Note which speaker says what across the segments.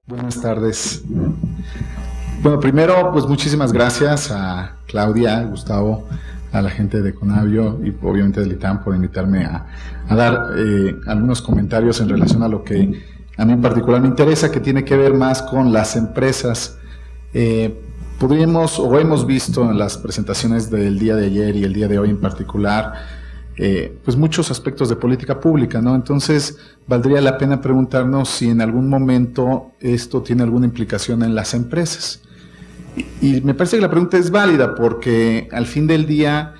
Speaker 1: Buenas tardes. Bueno, primero, pues muchísimas gracias a Claudia, Gustavo, a la gente de Conavio y obviamente del ITAM por invitarme a dar algunos comentarios en relación a lo que a mí en particular me interesa, que tiene que ver más con las empresas. Podríamos o hemos visto en las presentaciones del día de ayer y el día de hoy en particular, pues muchos aspectos de política pública, ¿no? Entonces, valdría la pena preguntarnos si en algún momento esto tiene alguna implicación en las empresas. Y me parece que la pregunta es válida porque al fin del día,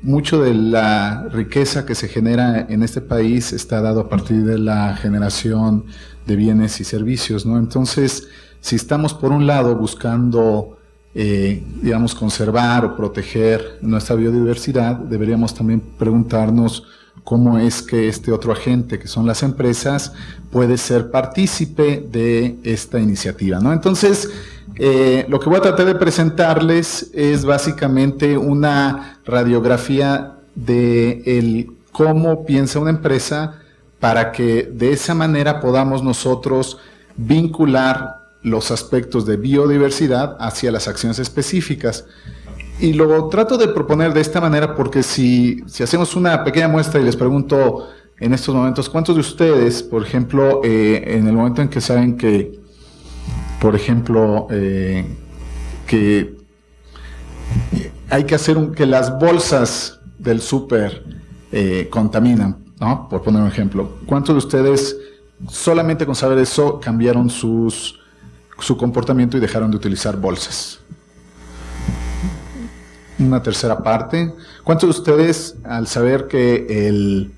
Speaker 1: mucho de la riqueza que se genera en este país está dado a partir de la generación de bienes y servicios, ¿no? Entonces, si estamos por un lado buscando digamos, conservar o proteger nuestra biodiversidad, deberíamos también preguntarnos cómo es que este otro agente, que son las empresas, puede ser partícipe de esta iniciativa, ¿no? Entonces, lo que voy a tratar de presentarles es básicamente una radiografía de cómo piensa una empresa para que de esa manera podamos nosotros vincular los aspectos de biodiversidad hacia las acciones específicas. Y lo trato de proponer de esta manera porque si hacemos una pequeña muestra y les pregunto en estos momentos, ¿cuántos de ustedes, por ejemplo, en el momento en que saben que, por ejemplo, que hay que hacer que las bolsas del súper contaminan, ¿no? Por poner un ejemplo, ¿cuántos de ustedes solamente con saber eso cambiaron su comportamiento y dejaron de utilizar bolsas? Una tercera parte. ¿Cuántos de ustedes, al saber que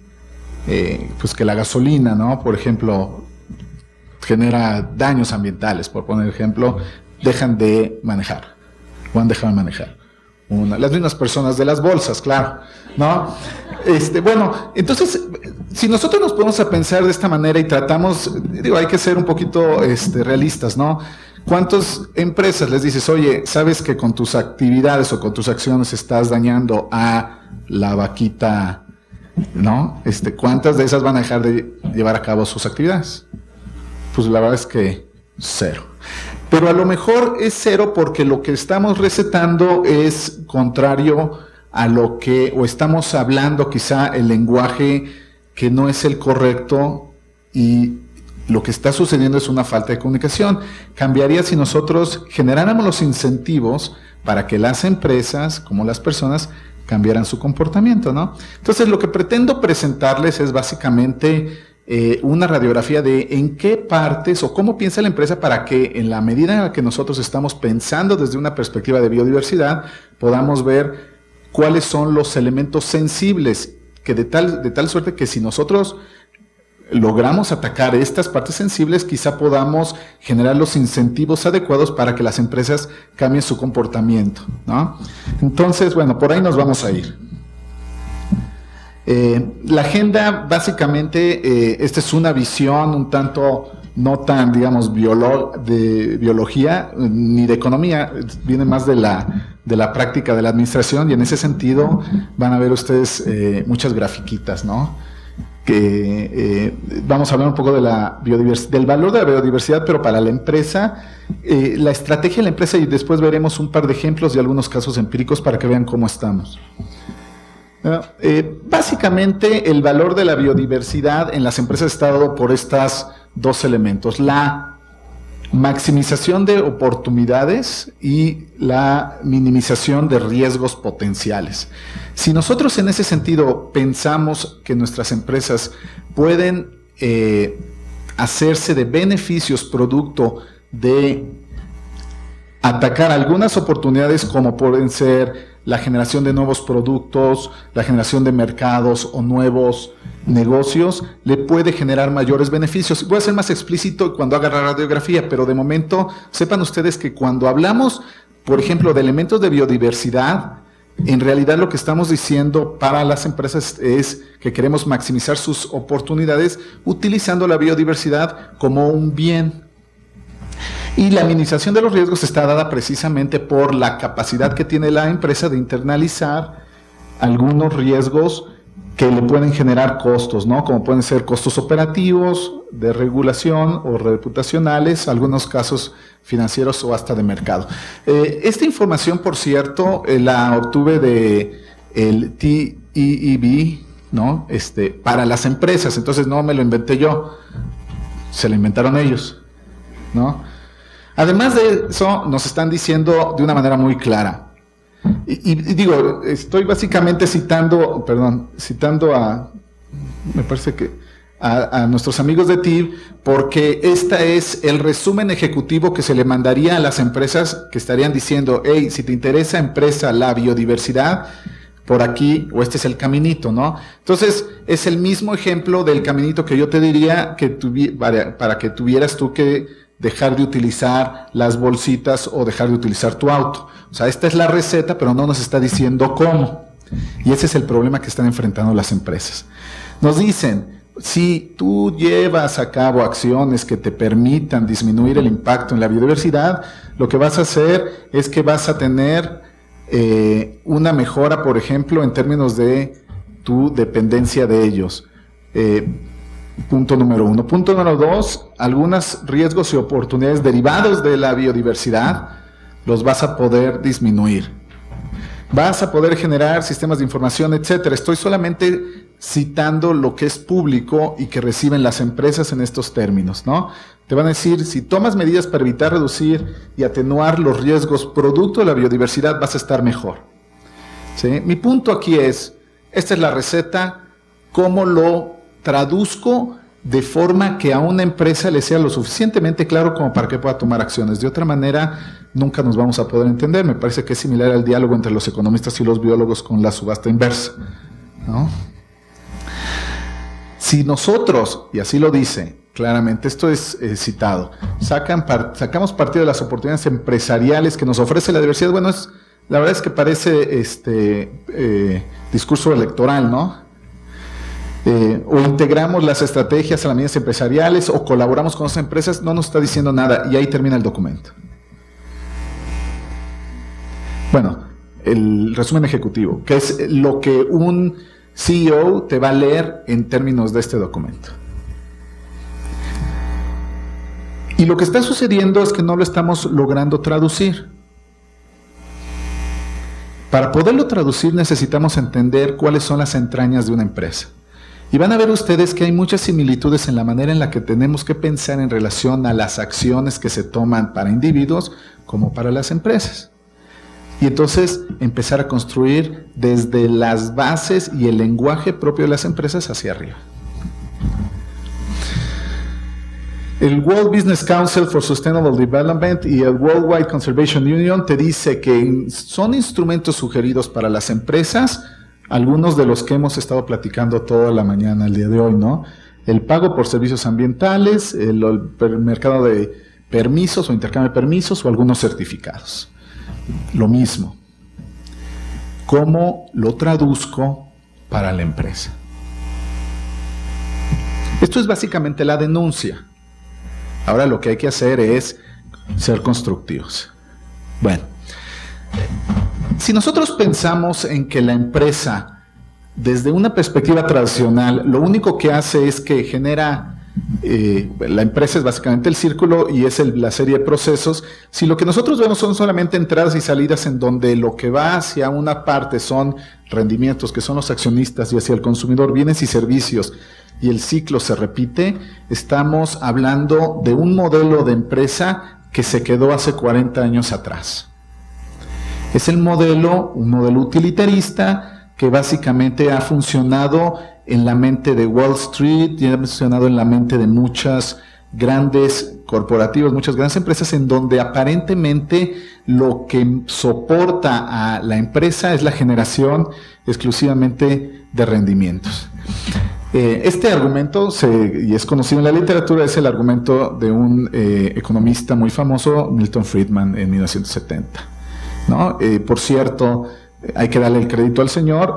Speaker 1: pues que la gasolina, ¿no? Por ejemplo, genera daños ambientales, por poner ejemplo, dejan de manejar o han dejado de manejar? Las mismas personas de las bolsas, claro, ¿no? Bueno, entonces, si nosotros nos ponemos a pensar de esta manera y tratamos, digo, hay que ser un poquito realistas, ¿no? ¿Cuántas empresas les dices, oye, sabes que con tus actividades o con tus acciones estás dañando a la vaquita, ¿no? ¿Cuántas de esas van a dejar de llevar a cabo sus actividades? Pues la verdad es que cero. Pero a lo mejor es cero porque lo que estamos recetando es contrario a lo que, o estamos hablando quizá el lenguaje que no es el correcto y lo que está sucediendo es una falta de comunicación. Cambiaría si nosotros generáramos los incentivos para que las empresas, como las personas, cambiaran su comportamiento, ¿no? Entonces, lo que pretendo presentarles es básicamente una radiografía de en qué partes o cómo piensa la empresa para que en la medida en la que nosotros estamos pensando desde una perspectiva de biodiversidad, podamos ver cuáles son los elementos sensibles, que de tal suerte que si nosotros logramos atacar estas partes sensibles, quizá podamos generar los incentivos adecuados para que las empresas cambien su comportamiento, ¿no? Entonces, bueno, por ahí nos vamos a ir. La agenda, básicamente, esta es una visión un tanto no tan, digamos, de biología ni de economía, viene más de la práctica de la administración, y en ese sentido van a ver ustedes muchas grafiquitas, ¿no? Que vamos a hablar un poco de del valor de la biodiversidad, pero para la empresa, la estrategia de la empresa, y después veremos un par de ejemplos y algunos casos empíricos para que vean cómo estamos. Básicamente, el valor de la biodiversidad en las empresas está dado por estos dos elementos: la maximización de oportunidades y la minimización de riesgos potenciales. Si nosotros en ese sentido pensamos que nuestras empresas pueden hacerse de beneficios producto de atacar algunas oportunidades, como pueden ser la generación de nuevos productos, la generación de mercados o nuevos negocios, le puede generar mayores beneficios. Voy a ser más explícito cuando haga la radiografía, pero de momento sepan ustedes que cuando hablamos, por ejemplo, de elementos de biodiversidad, en realidad lo que estamos diciendo para las empresas es que queremos maximizar sus oportunidades utilizando la biodiversidad como un bien. Y la minimización de los riesgos está dada precisamente por la capacidad que tiene la empresa de internalizar algunos riesgos que le pueden generar costos, ¿no? Como pueden ser costos operativos, de regulación o reputacionales, algunos casos financieros o hasta de mercado. Esta información, por cierto, la obtuve de el TEEB, ¿no? Para las empresas, entonces no me lo inventé yo, se lo inventaron ellos, ¿no? Además de eso, nos están diciendo de una manera muy clara. Y digo, estoy básicamente citando me parece que a nuestros amigos de TEEB, porque este es el resumen ejecutivo que se le mandaría a las empresas que estarían diciendo, hey, si te interesa, empresa, la biodiversidad, por aquí, o este es el caminito, ¿no? Entonces, es el mismo ejemplo del caminito que yo te diría que para que tuvieras tú que dejar de utilizar las bolsitas o dejar de utilizar tu auto. O sea, esta es la receta, pero no nos está diciendo cómo. Y ese es el problema que están enfrentando las empresas. Nos dicen, si tú llevas a cabo acciones que te permitan disminuir el impacto en la biodiversidad, lo que vas a hacer es que vas a tener una mejora, por ejemplo, en términos de tu dependencia de ellos. Punto número 1. Punto número 2, algunos riesgos y oportunidades derivados de la biodiversidad los vas a poder disminuir. Vas a poder generar sistemas de información, etcétera. Estoy solamente citando lo que es público y que reciben las empresas en estos términos, ¿no? Te van a decir, si tomas medidas para evitar, reducir y atenuar los riesgos producto de la biodiversidad, vas a estar mejor. ¿Sí? Mi punto aquí es, esta es la receta, ¿cómo lo traduzco de forma que a una empresa le sea lo suficientemente claro como para que pueda tomar acciones? De otra manera, nunca nos vamos a poder entender. Me parece que es similar al diálogo entre los economistas y los biólogos con la subasta inversa, ¿no? Si nosotros, y así lo dice claramente, esto es citado, sacamos partido de las oportunidades empresariales que nos ofrece la diversidad, bueno, la verdad es que parece discurso electoral, ¿no? O integramos las estrategias a las medidas empresariales o colaboramos con las empresas, no nos está diciendo nada, y ahí termina el documento. Bueno, el resumen ejecutivo, que es lo que un CEO te va a leer en términos de este documento. Y lo que está sucediendo es que no lo estamos logrando traducir. Para poderlo traducir necesitamos entender cuáles son las entrañas de una empresa. Y van a ver ustedes que hay muchas similitudes en la manera en la que tenemos que pensar en relación a las acciones que se toman para individuos como para las empresas. Y entonces empezar a construir desde las bases y el lenguaje propio de las empresas hacia arriba. El World Business Council for Sustainable Development y el Worldwide Conservation Union te dice que son instrumentos sugeridos para las empresas, algunos de los que hemos estado platicando toda la mañana el día de hoy, ¿no? El pago por servicios ambientales, el mercado de permisos o intercambio de permisos o algunos certificados. Lo mismo. ¿Cómo lo traduzco para la empresa? Esto es básicamente la denuncia. Ahora lo que hay que hacer es ser constructivos. Bueno, si nosotros pensamos en que la empresa, desde una perspectiva tradicional, lo único que hace es que genera, la empresa es básicamente el círculo y es la serie de procesos, si lo que nosotros vemos son solamente entradas y salidas en donde lo que va hacia una parte son rendimientos, que son los accionistas, y hacia el consumidor bienes y servicios, y el ciclo se repite, estamos hablando de un modelo de empresa que se quedó hace 40 años atrás. Es un modelo utilitarista que básicamente ha funcionado en la mente de Wall Street y ha funcionado en la mente de muchas grandes corporativas, muchas grandes empresas, en donde aparentemente lo que soporta a la empresa es la generación exclusivamente de rendimientos. Este argumento, y es conocido en la literatura, es el argumento de un economista muy famoso, Milton Friedman, en 1970. ¿No? Por cierto, hay que darle el crédito al señor,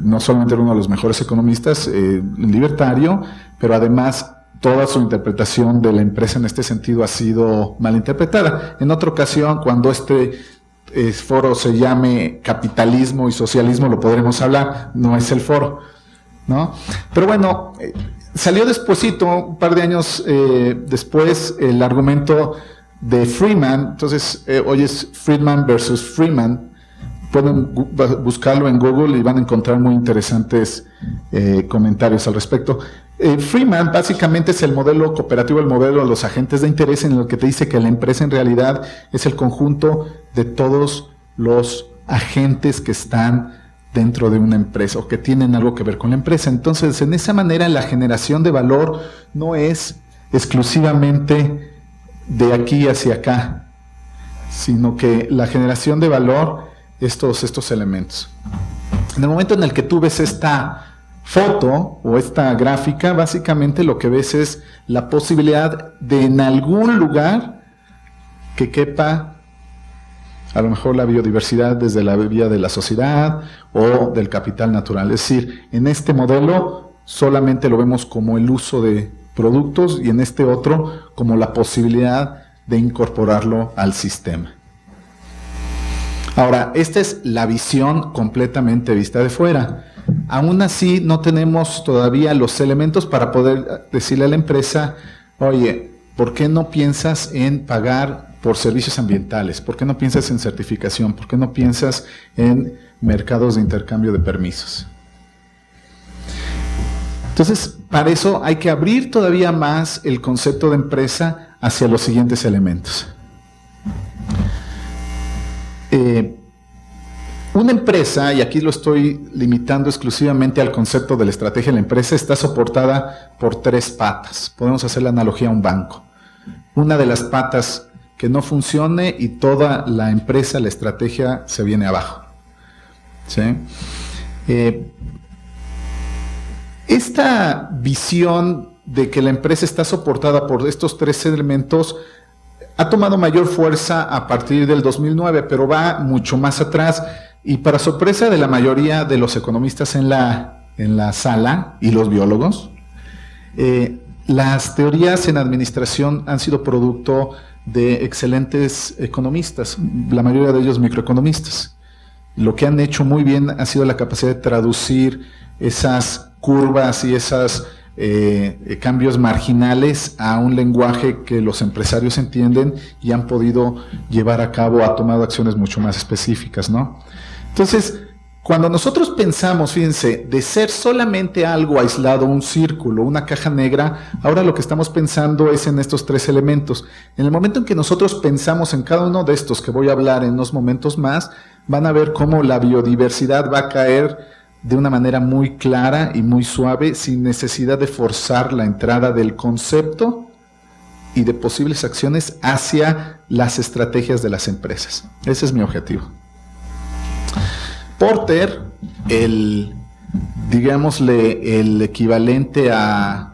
Speaker 1: no solamente era uno de los mejores economistas libertario, pero además toda su interpretación de la empresa en este sentido ha sido mal interpretada. En otra ocasión, cuando este foro se llame capitalismo y socialismo, lo podremos hablar, no es el foro, ¿no? Pero bueno, salió despuesito, un par de años después, el argumento de Friedman. Entonces, hoy es Friedman versus Freeman. Pueden buscarlo en Google y van a encontrar muy interesantes comentarios al respecto. Freeman básicamente es el modelo cooperativo, el modelo de los agentes de interés, en el que te dice que la empresa en realidad es el conjunto de todos los agentes que están dentro de una empresa o que tienen algo que ver con la empresa. Entonces, en esa manera, la generación de valor no es exclusivamente de aquí hacia acá, sino que la generación de valor es todos estos elementos. En el momento en el que tú ves esta foto o esta gráfica, básicamente lo que ves es la posibilidad de en algún lugar que quepa a lo mejor la biodiversidad desde la vía de la sociedad o del capital natural. Es decir, en este modelo solamente lo vemos como el uso de productos y en este otro como la posibilidad de incorporarlo al sistema. Ahora, esta es la visión completamente vista de fuera. Aún así, no tenemos todavía los elementos para poder decirle a la empresa, oye, ¿por qué no piensas en pagar por servicios ambientales? ¿Por qué no piensas en certificación? ¿Por qué no piensas en mercados de intercambio de permisos? Entonces, para eso hay que abrir todavía más el concepto de empresa hacia los siguientes elementos. Una empresa, y aquí lo estoy limitando exclusivamente al concepto de la estrategia de la empresa, está soportada por 3 patas. Podemos hacer la analogía a un banco. Una de las patas que no funcione y toda la empresa, la estrategia, se viene abajo. ¿Sí? Esta visión de que la empresa está soportada por estos 3 elementos ha tomado mayor fuerza a partir del 2009, pero va mucho más atrás. Y para sorpresa de la mayoría de los economistas en la sala y los biólogos, las teorías en administración han sido producto de excelentes economistas, la mayoría de ellos microeconomistas. Lo que han hecho muy bien ha sido la capacidad de traducir esas curvas y esos cambios marginales a un lenguaje que los empresarios entienden y han podido llevar a cabo, ha tomado acciones mucho más específicas, ¿no? Entonces, cuando nosotros pensamos, fíjense, de ser solamente algo aislado, un círculo, una caja negra, ahora lo que estamos pensando es en estos 3 elementos. En el momento en que nosotros pensamos en cada uno de estos, que voy a hablar en unos momentos más, van a ver cómo la biodiversidad va a caer de una manera muy clara y muy suave, sin necesidad de forzar la entrada del concepto y de posibles acciones hacia las estrategias de las empresas. Ese es mi objetivo. Porter, digámosle, el equivalente a,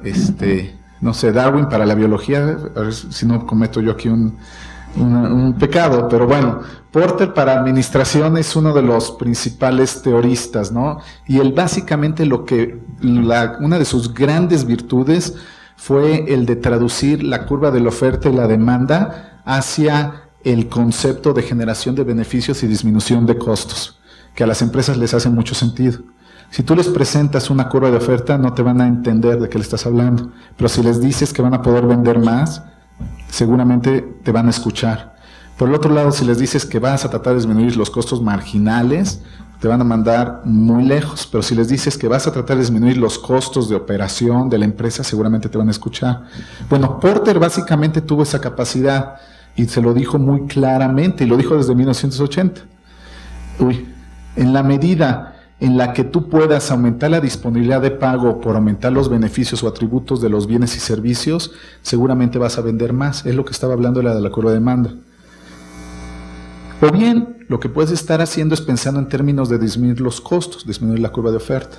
Speaker 1: no sé, Darwin para la biología, a ver si no cometo yo aquí un pecado, pero bueno, Porter para administración es uno de los principales teoristas, ¿no? Y él básicamente una de sus grandes virtudes fue el de traducir la curva de la oferta y la demanda hacia el concepto de generación de beneficios y disminución de costos, que a las empresas les hace mucho sentido. Si tú les presentas una curva de oferta, no te van a entender de qué le estás hablando, pero si les dices que van a poder vender más, seguramente te van a escuchar. Por el otro lado, si les dices que vas a tratar de disminuir los costos marginales, te van a mandar muy lejos, pero si les dices que vas a tratar de disminuir los costos de operación de la empresa, seguramente te van a escuchar. Bueno, Porter básicamente tuvo esa capacidad y se lo dijo muy claramente, y lo dijo desde 1980. En la medida en la que tú puedas aumentar la disponibilidad de pago por aumentar los beneficios o atributos de los bienes y servicios, seguramente vas a vender más. Es lo que estaba hablando de la curva de demanda. O bien, lo que puedes estar haciendo es pensando en términos de disminuir los costos, disminuir la curva de oferta.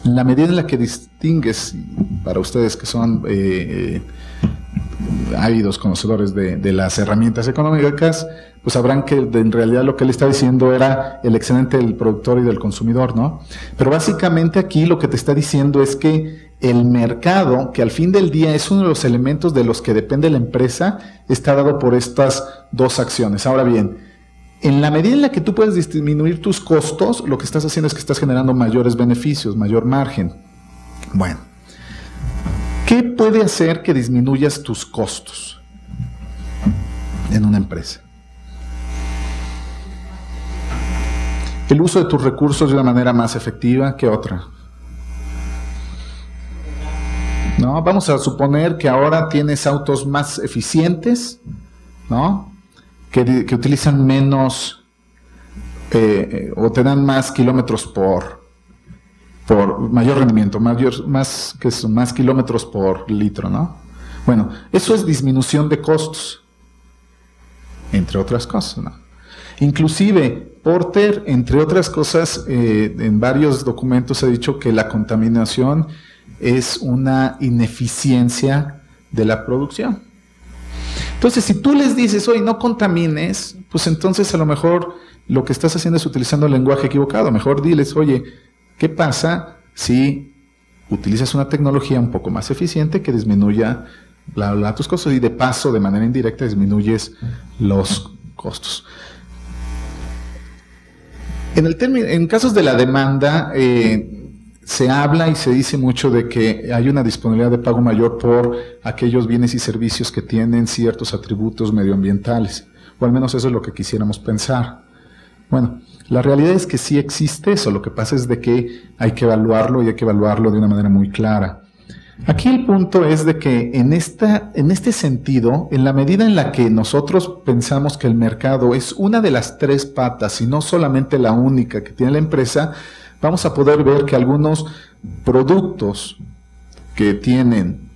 Speaker 1: En la medida en la que distingues, para ustedes que son ávidos conocedores de las herramientas económicas, pues sabrán que en realidad lo que él está diciendo era el excedente del productor y del consumidor, ¿no? Pero básicamente aquí lo que te está diciendo es que el mercado, que al fin del día es uno de los elementos de los que depende la empresa, está dado por estas dos acciones. Ahora bien, en la medida en la que tú puedes disminuir tus costos, lo que estás haciendo es que estás generando mayores beneficios, mayor margen. Bueno, ¿qué puede hacer que disminuyas tus costos en una empresa? El uso de tus recursos de una manera más efectiva que otra. ¿No? Vamos a suponer que ahora tienes autos más eficientes, ¿no? Que utilizan menos o te dan más kilómetros por mayor rendimiento, más kilómetros por litro, ¿no? Bueno, eso es disminución de costos, entre otras cosas, ¿no? Inclusive, Porter, entre otras cosas, en varios documentos ha dicho que la contaminación es una ineficiencia de la producción. Entonces, si tú les dices, oye, no contamines, pues entonces a lo mejor lo que estás haciendo es utilizando el lenguaje equivocado. Mejor diles, oye, ¿qué pasa si utilizas una tecnología un poco más eficiente que disminuya tus costos y de paso, de manera indirecta, disminuyes los costos? En casos de la demanda, se habla y se dice mucho de que hay una disponibilidad de pago mayor por aquellos bienes y servicios que tienen ciertos atributos medioambientales, o al menos eso es lo que quisiéramos pensar. Bueno, la realidad es que sí existe eso, lo que pasa es de que hay que evaluarlo y hay que evaluarlo de una manera muy clara. Aquí el punto es de que en este sentido, en la medida en la que nosotros pensamos que el mercado es una de las tres patas y no solamente la única que tiene la empresa, vamos a poder ver que algunos productos que tienen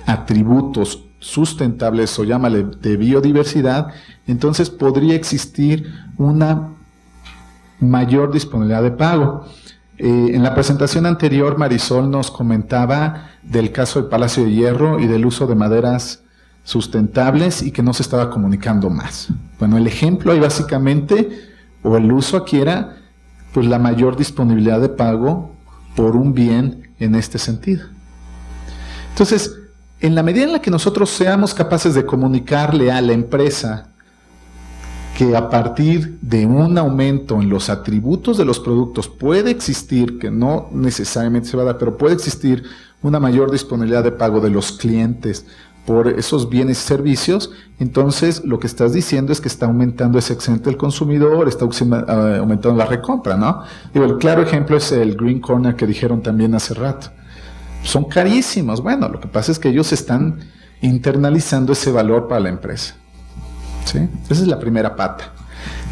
Speaker 1: atributos sustentables o llámale de biodiversidad, entonces podría existir una mayor disponibilidad de pago. En la presentación anterior, Marisol nos comentaba del caso del Palacio de Hierro y del uso de maderas sustentables y que no se estaba comunicando más. Bueno, el ejemplo ahí básicamente, o el uso aquí era, pues la mayor disponibilidad de pago por un bien en este sentido. Entonces, en la medida en la que nosotros seamos capaces de comunicarle a la empresa que a partir de un aumento en los atributos de los productos puede existir, que no necesariamente se va a dar, pero puede existir una mayor disponibilidad de pago de los clientes por esos bienes y servicios, entonces lo que estás diciendo es que está aumentando ese excedente del consumidor, está aumentando la recompra, ¿no? Digo, el claro ejemplo es el Green Corner que dijeron también hace rato. Son carísimos. Bueno, lo que pasa es que ellos están internalizando ese valor para la empresa. ¿Sí? Esa es la primera pata.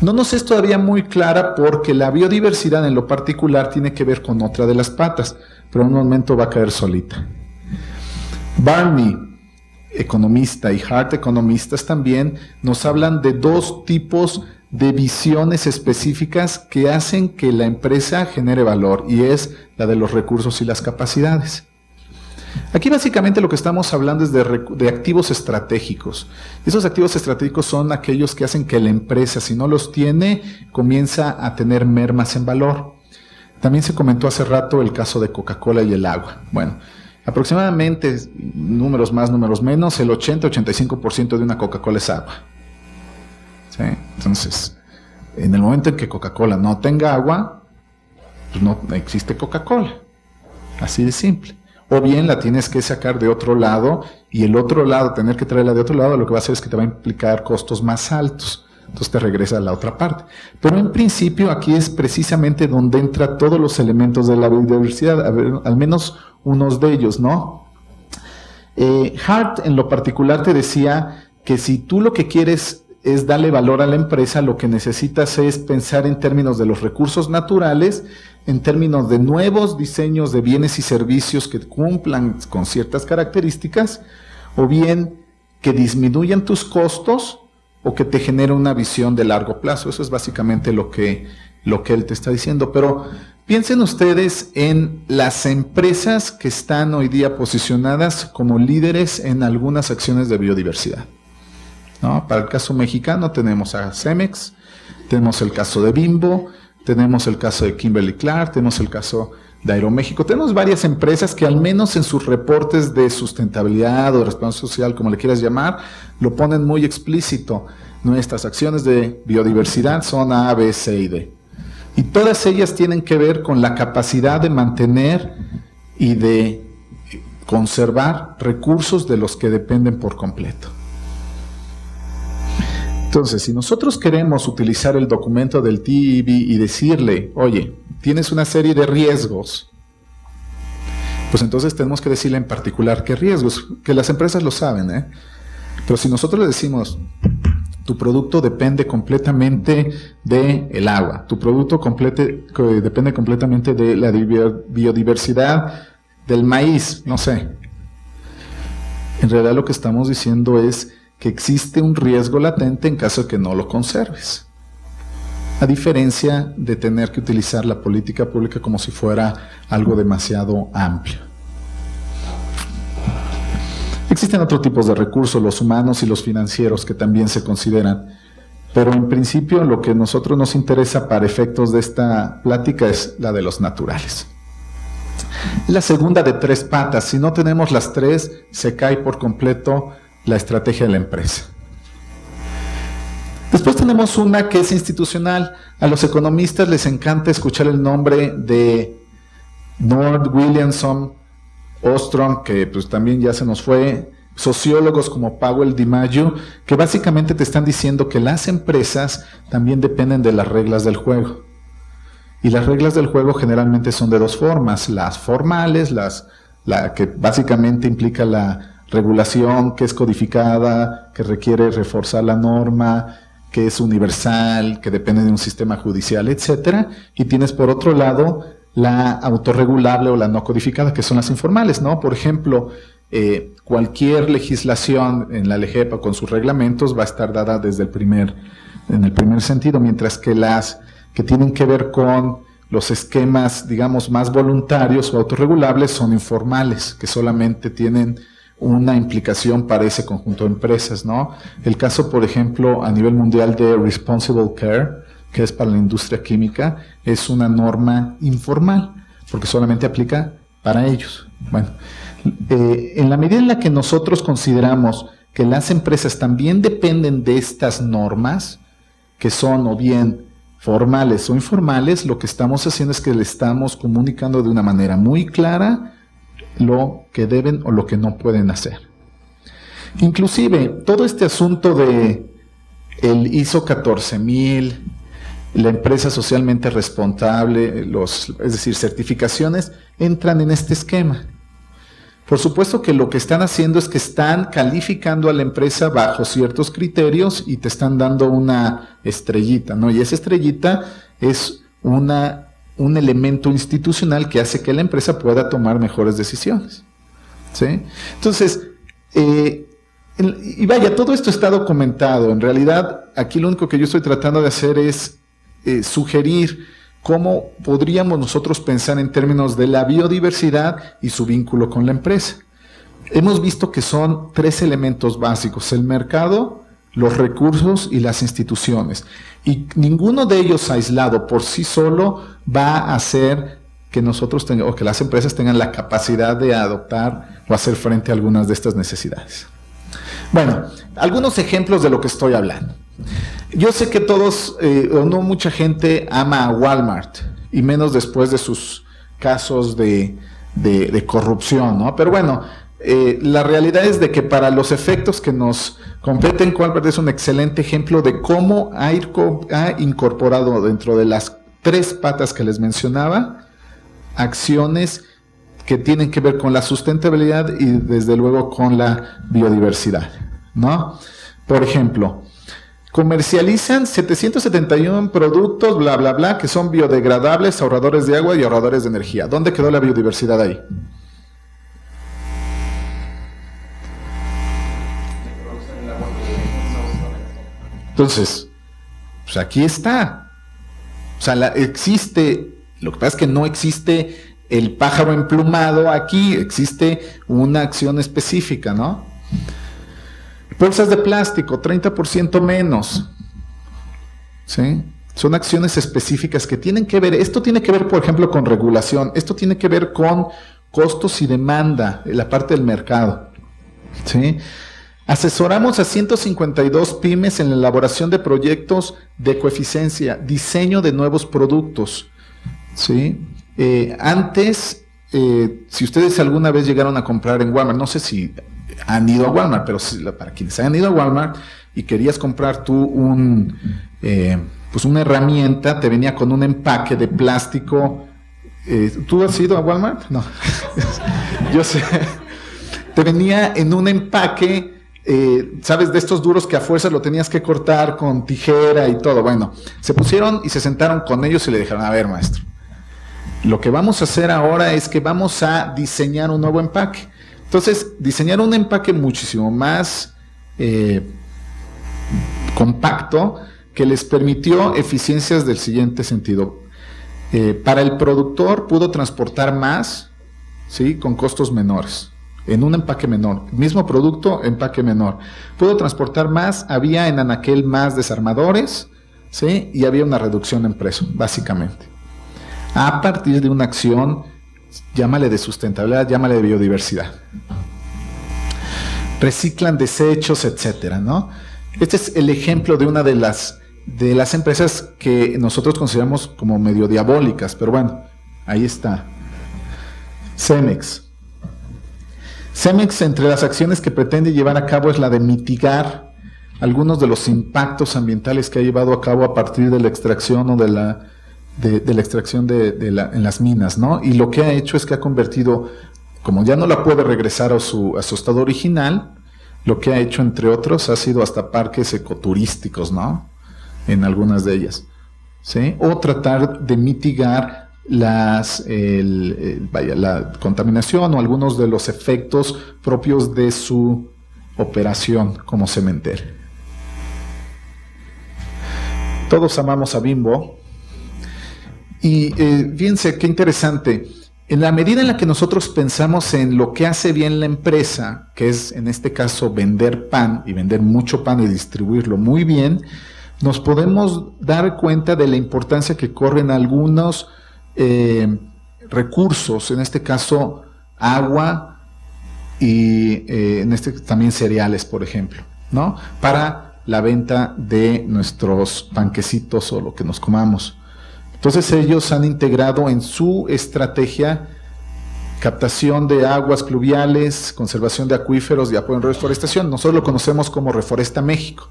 Speaker 1: No nos es todavía muy clara porque la biodiversidad en lo particular tiene que ver con otra de las patas, pero en un momento va a caer solita. Barney, economista, y Hart, economistas también, nos hablan de dos tipos de visiones específicas que hacen que la empresa genere valor, y es la de los recursos y las capacidades. Aquí básicamente lo que estamos hablando es de activos estratégicos. Esos activos estratégicos son aquellos que hacen que la empresa, si no los tiene, comienza a tener mermas en valor. También se comentó hace rato el caso de Coca-Cola y el agua. Bueno, aproximadamente, números más, números menos, el 80-85% de una Coca-Cola es agua. ¿Sí? Entonces, en el momento en que Coca-Cola no tenga agua, pues no existe Coca-Cola. Así de simple. O bien la tienes que sacar de otro lado, y el otro lado, tener que traerla de otro lado, lo que va a hacer es que te va a implicar costos más altos. Entonces te regresa a la otra parte. Pero en principio aquí es precisamente donde entran todos los elementos de la biodiversidad, al menos unos de ellos, ¿no? Hart en lo particular te decía que si tú lo que quieres es darle valor a la empresa, lo que necesitas es pensar en términos de los recursos naturales, en términos de nuevos diseños de bienes y servicios que cumplan con ciertas características, o bien que disminuyan tus costos o que te genere una visión de largo plazo. Eso es básicamente lo que él te está diciendo. Pero piensen ustedes en las empresas que están hoy día posicionadas como líderes en algunas acciones de biodiversidad, ¿no? Para el caso mexicano tenemos a Cemex, tenemos el caso de Bimbo, tenemos el caso de Kimberly-Clark, tenemos el caso Aeroméxico. Tenemos varias empresas que al menos en sus reportes de sustentabilidad o de responsabilidad social, como le quieras llamar, lo ponen muy explícito. Nuestras acciones de biodiversidad son A, B, C y D. Y todas ellas tienen que ver con la capacidad de mantener y de conservar recursos de los que dependen por completo. Entonces, si nosotros queremos utilizar el documento del TEB y decirle, oye, tienes una serie de riesgos, pues entonces tenemos que decirle en particular qué riesgos, que las empresas lo saben, ¿eh? Pero si nosotros le decimos, tu producto depende completamente del agua, tu producto depende completamente de la biodiversidad del maíz, no sé. En realidad lo que estamos diciendo es que existe un riesgo latente en caso de que no lo conserves. A diferencia de tener que utilizar la política pública como si fuera algo demasiado amplio. Existen otros tipos de recursos, los humanos y los financieros, que también se consideran. Pero en principio lo que a nosotros nos interesa para efectos de esta plática es la de los naturales. La segunda de 3 patas. Si no tenemos las 3, se cae por completo la estrategia de la empresa. Después tenemos una que es institucional. A los economistas les encanta escuchar el nombre de Nord, Williamson, Ostrom, que pues también ya se nos fue, sociólogos como Powell, DiMaggio, que básicamente te están diciendo que las empresas también dependen de las reglas del juego. Y las reglas del juego generalmente son de 2 formas, las formales, la que básicamente implica la regulación que es codificada, que requiere reforzar la norma, que es universal, que depende de un sistema judicial, etcétera. Y tienes por otro lado la autorregulable o la no codificada, que son las informales, ¿no? Por ejemplo, cualquier legislación en la LGEPA con sus reglamentos va a estar dada desde en el primer sentido, mientras que las que tienen que ver con los esquemas, digamos, más voluntarios o autorregulables son informales, que solamente tienen una implicación para ese conjunto de empresas, ¿no? El caso, por ejemplo, a nivel mundial de Responsible Care, que es para la industria química, es una norma informal, porque solamente aplica para ellos. Bueno, en la medida en la que nosotros consideramos que las empresas también dependen de estas normas, que son o bien formales o informales, lo que estamos haciendo es que le estamos comunicando de una manera muy clara lo que deben o lo que no pueden hacer. Inclusive, todo este asunto de el ISO 14000, la empresa socialmente responsable, es decir, certificaciones, entran en este esquema. Por supuesto que lo que están haciendo es que están calificando a la empresa bajo ciertos criterios y te están dando una estrellita, ¿no? Y esa estrellita es un elemento institucional que hace que la empresa pueda tomar mejores decisiones, ¿sí? Entonces, y vaya, todo esto está documentado. En realidad, aquí lo único que yo estoy tratando de hacer es sugerir cómo podríamos nosotros pensar en términos de la biodiversidad y su vínculo con la empresa. Hemos visto que son 3 elementos básicos: el mercado, los recursos y las instituciones. Y ninguno de ellos aislado por sí solo va a hacer que nosotros o que las empresas tengan la capacidad de adoptar o hacer frente a algunas de estas necesidades. Bueno, algunos ejemplos de lo que estoy hablando. Yo sé que todos, o no mucha gente ama a Walmart, y menos después de sus casos de corrupción, ¿no? Pero bueno, la realidad es de que para los efectos que nos competen, Walmart es un excelente ejemplo de cómo ha incorporado dentro de las 3 patas que les mencionaba, acciones que tienen que ver con la sustentabilidad y desde luego con la biodiversidad, ¿no? Por ejemplo, comercializan 771 productos, bla, bla, bla, que son biodegradables, ahorradores de agua y ahorradores de energía. ¿Dónde quedó la biodiversidad ahí? Entonces, pues aquí está. O sea, existe, lo que pasa es que no existe el pájaro emplumado aquí, existe una acción específica, ¿no? Bolsas de plástico, 30% menos, ¿sí? Son acciones específicas que tienen que ver, esto tiene que ver, por ejemplo, con regulación, esto tiene que ver con costos y demanda, la parte del mercado, ¿sí? Asesoramos a 152 pymes en la elaboración de proyectos de coeficiencia, diseño de nuevos productos, ¿sí? Antes, si ustedes alguna vez llegaron a comprar en Walmart, no sé si han ido a Walmart, pero para quienes hayan ido a Walmart y querías comprar tú pues una herramienta, te venía con un empaque de plástico. ¿Tú has ido a Walmart? No. Yo sé. Te venía en un empaque, ¿sabes? De estos duros que a fuerza lo tenías que cortar con tijera y todo. Bueno, se pusieron y se sentaron con ellos y le dijeron, a ver, maestro, lo que vamos a hacer ahora es que vamos a diseñar un nuevo empaque. Entonces, diseñar un empaque muchísimo más compacto, que les permitió eficiencias del siguiente sentido. Para el productor pudo transportar más, ¿sí? Con costos menores, en un empaque menor. Mismo producto, empaque menor. Pudo transportar más, había en anaquel más desarmadores, ¿sí? Y había una reducción en precio, básicamente. A partir de una acción, llámale de sustentabilidad, llámale de biodiversidad. Reciclan desechos, etcétera, ¿no? Este es el ejemplo de una de las empresas que nosotros consideramos como medio diabólicas, pero bueno, ahí está. Cemex. Cemex, entre las acciones que pretende llevar a cabo, es la de mitigar algunos de los impactos ambientales que ha llevado a cabo a partir de la extracción o de la extracción en las minas, ¿no? Y lo que ha hecho es que ha convertido, como ya no la puede regresar a su estado original, lo que ha hecho, entre otros, ha sido hasta parques ecoturísticos, ¿no? En algunas de ellas, ¿sí? O tratar de mitigar la contaminación o algunos de los efectos propios de su operación como cementero. Todos amamos a Bimbo y fíjense qué interesante. En la medida en la que nosotros pensamos en lo que hace bien la empresa, que es en este caso vender pan y vender mucho pan y distribuirlo muy bien, nos podemos dar cuenta de la importancia que corren algunos recursos, en este caso agua y también cereales, por ejemplo, ¿no? Para la venta de nuestros panquecitos o lo que nos comamos. Entonces ellos han integrado en su estrategia captación de aguas pluviales, conservación de acuíferos y apoyo en reforestación. Nosotros lo conocemos como Reforesta México,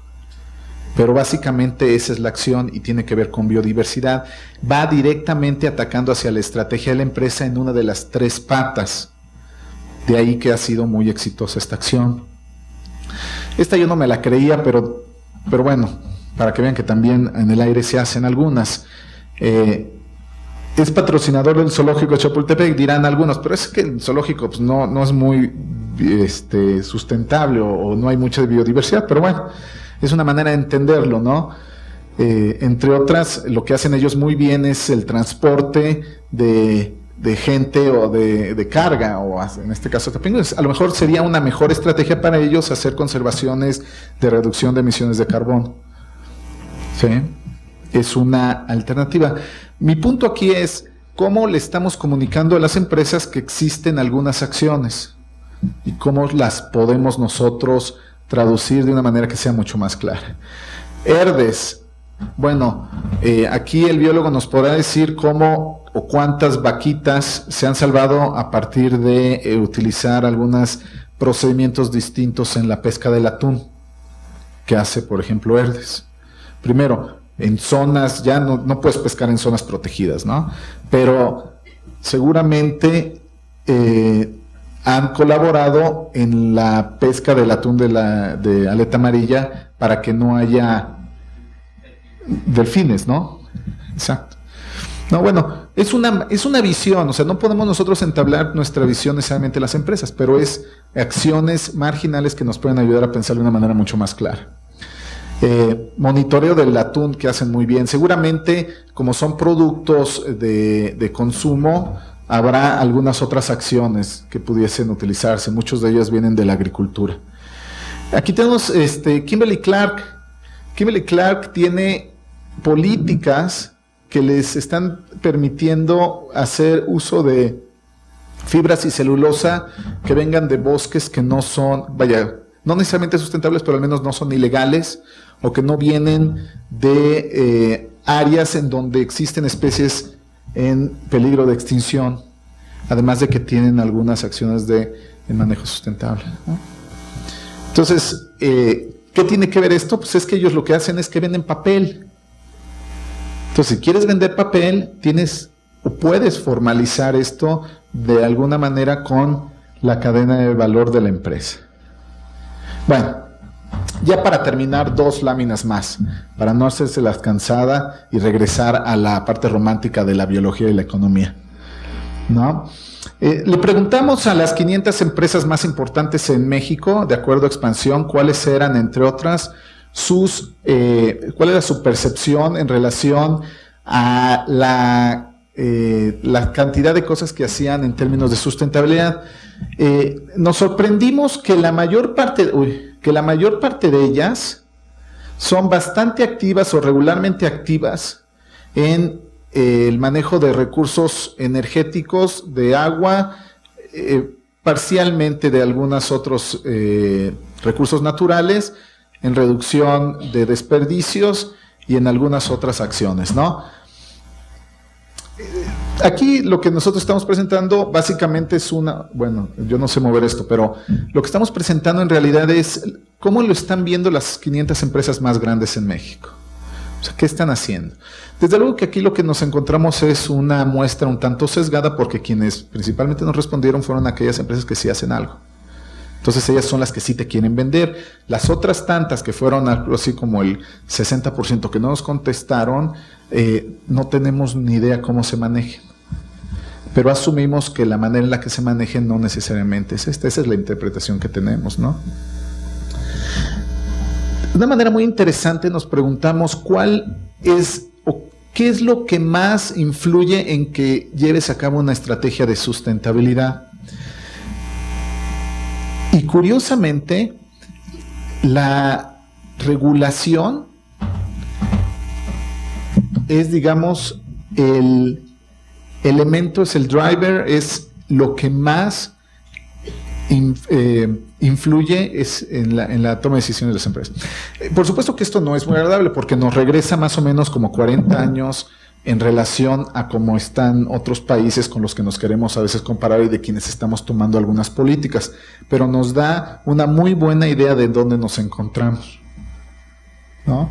Speaker 1: pero básicamente esa es la acción y tiene que ver con biodiversidad. Va directamente atacando hacia la estrategia de la empresa en una de las 3 patas. De ahí que ha sido muy exitosa esta acción. Esta yo no me la creía, pero bueno, para que vean que también en el aire se hacen algunas. Es patrocinador del zoológico de Chapultepec, dirán algunos, pero es que el zoológico pues, no es muy sustentable o no hay mucha biodiversidad, pero bueno, es una manera de entenderlo, ¿no? Entre otras, lo que hacen ellos muy bien es el transporte de gente o de carga, o en este caso a lo mejor sería una mejor estrategia para ellos hacer conservaciones de reducción de emisiones de carbono, ¿sí? Es una alternativa. Mi punto aquí es cómo le estamos comunicando a las empresas que existen algunas acciones y cómo las podemos nosotros traducir de una manera que sea mucho más clara. ERDES. Bueno, aquí el biólogo nos podrá decir cómo o cuántas vaquitas se han salvado a partir de utilizar algunos procedimientos distintos en la pesca del atún que hace, por ejemplo, ERDES. Primero, en zonas, ya no puedes pescar en zonas protegidas, ¿no? Pero seguramente han colaborado en la pesca del atún de aleta amarilla para que no haya delfines, ¿no? Exacto. No, bueno, es una visión, o sea, no podemos nosotros entablar nuestra visión necesariamente las empresas, pero es acciones marginales que nos pueden ayudar a pensar de una manera mucho más clara. Monitoreo del atún que hacen muy bien. Seguramente, como son productos de consumo, habrá algunas otras acciones que pudiesen utilizarse. Muchos de ellos vienen de la agricultura. Aquí tenemos Kimberly Clark. Kimberly Clark tiene políticas que les están permitiendo hacer uso de fibras y celulosa que vengan de bosques que no son, vaya, no necesariamente sustentables, pero al menos no son ilegales, o que no vienen de áreas en donde existen especies en peligro de extinción, además de que tienen algunas acciones de manejo sustentable, ¿no? Entonces, ¿qué tiene que ver esto? Pues es que ellos lo que hacen es que venden papel. Entonces, si quieres vender papel, tienes o puedes formalizar esto de alguna manera con la cadena de valor de la empresa. Bueno, ya para terminar, 2 láminas más, para no hacerse la cansada y regresar a la parte romántica de la biología y la economía, ¿no? Le preguntamos a las 500 empresas más importantes en México, de acuerdo a Expansión, cuáles eran, entre otras, cuál era su percepción en relación a la cantidad de cosas que hacían en términos de sustentabilidad. Nos sorprendimos que la mayor parte de ellas son bastante activas o regularmente activas en el manejo de recursos energéticos, de agua, parcialmente de algunos otros recursos naturales, en reducción de desperdicios y en algunas otras acciones, ¿no? Aquí lo que nosotros estamos presentando básicamente es bueno, yo no sé mover esto, pero lo que estamos presentando en realidad es cómo lo están viendo las 500 empresas más grandes en México. O sea, ¿qué están haciendo? Desde luego que aquí lo que nos encontramos es una muestra un tanto sesgada, porque quienes principalmente nos respondieron fueron aquellas empresas que sí hacen algo. Entonces ellas son las que sí te quieren vender. Las otras tantas que fueron algo así como el 60% que no nos contestaron, no tenemos ni idea cómo se manejen. Pero asumimos que la manera en la que se manejen no necesariamente es esta. Esa es la interpretación que tenemos, ¿no? De una manera muy interesante nos preguntamos cuál es o qué es lo que más influye en que lleves a cabo una estrategia de sustentabilidad. Y curiosamente, la regulación es, digamos, el elemento, es el driver, es lo que más influye en la toma de decisiones de las empresas. Por supuesto que esto no es muy agradable, porque nos regresa más o menos como 40 años en relación a cómo están otros países con los que nos queremos a veces comparar y de quienes estamos tomando algunas políticas, pero nos da una muy buena idea de dónde nos encontramos, ¿no?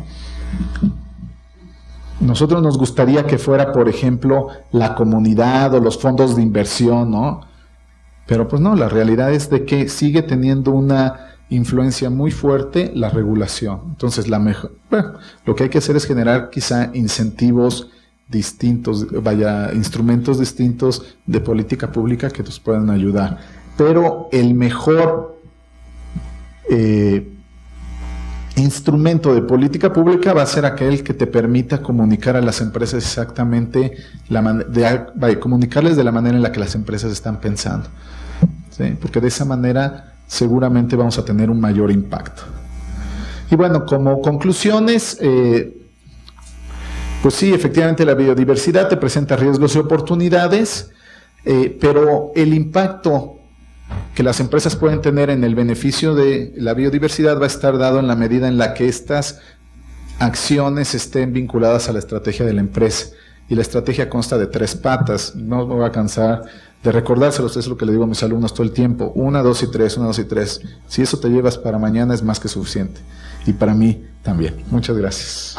Speaker 1: Nosotros nos gustaría que fuera, por ejemplo, la comunidad o los fondos de inversión, ¿no? Pero pues no, la realidad es de que sigue teniendo una influencia muy fuerte la regulación. Entonces, lo que hay que hacer es generar quizá incentivos distintos, instrumentos distintos de política pública que nos puedan ayudar. Pero el mejor instrumento de política pública va a ser aquel que te permita comunicar a las empresas exactamente, comunicarles de la manera en la que las empresas están pensando, ¿sí? Porque de esa manera seguramente vamos a tener un mayor impacto. Y bueno, como conclusiones, pues sí, efectivamente la biodiversidad te presenta riesgos y oportunidades, pero el impacto que las empresas pueden tener en el beneficio de la biodiversidad va a estar dado en la medida en la que estas acciones estén vinculadas a la estrategia de la empresa. Y la estrategia consta de 3 patas. No me voy a cansar de recordárselos, es lo que le digo a mis alumnos todo el tiempo. 1, 2 y 3, 1, 2 y 3. Si eso te llevas para mañana es más que suficiente. Y para mí también. Muchas gracias.